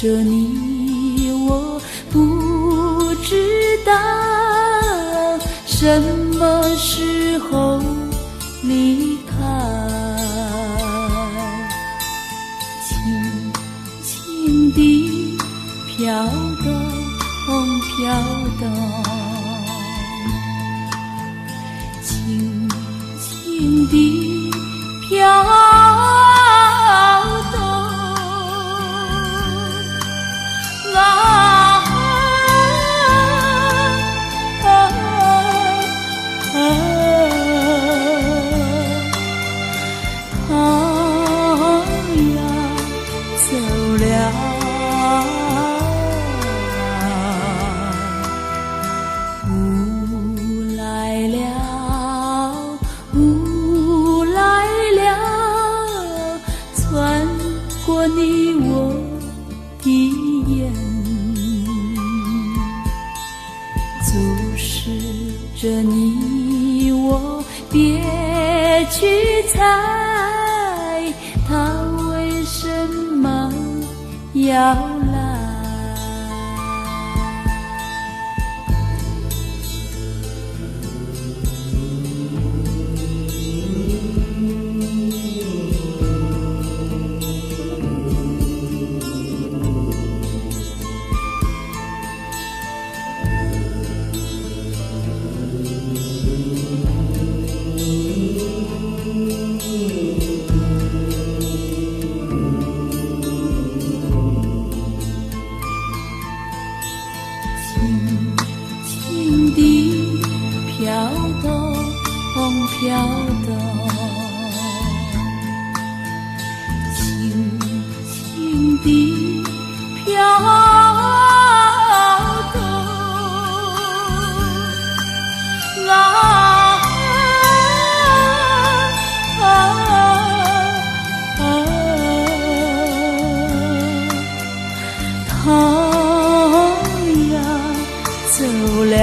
着你，我不知道什么时候离开，轻轻地飘动飘动，轻轻地飘动啊，他呀走了，雾来了，雾来了，穿过你我的眼，注视着你我，别去猜他为什么要来。轻轻地飘动飘动，轻轻地飘动啊，他呀走了，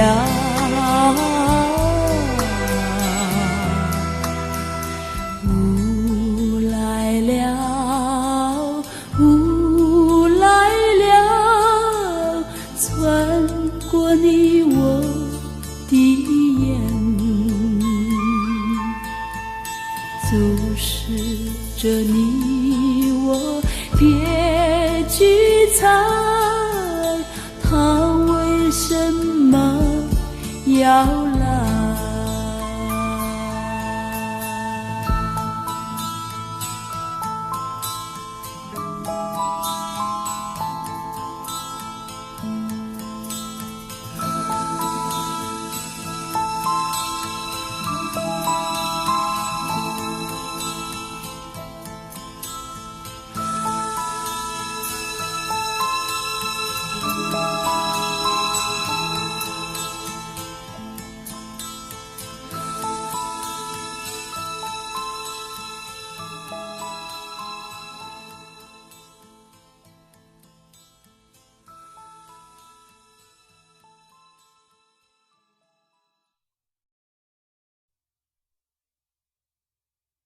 雾来了，雾来了，穿过你我的眼，注视着你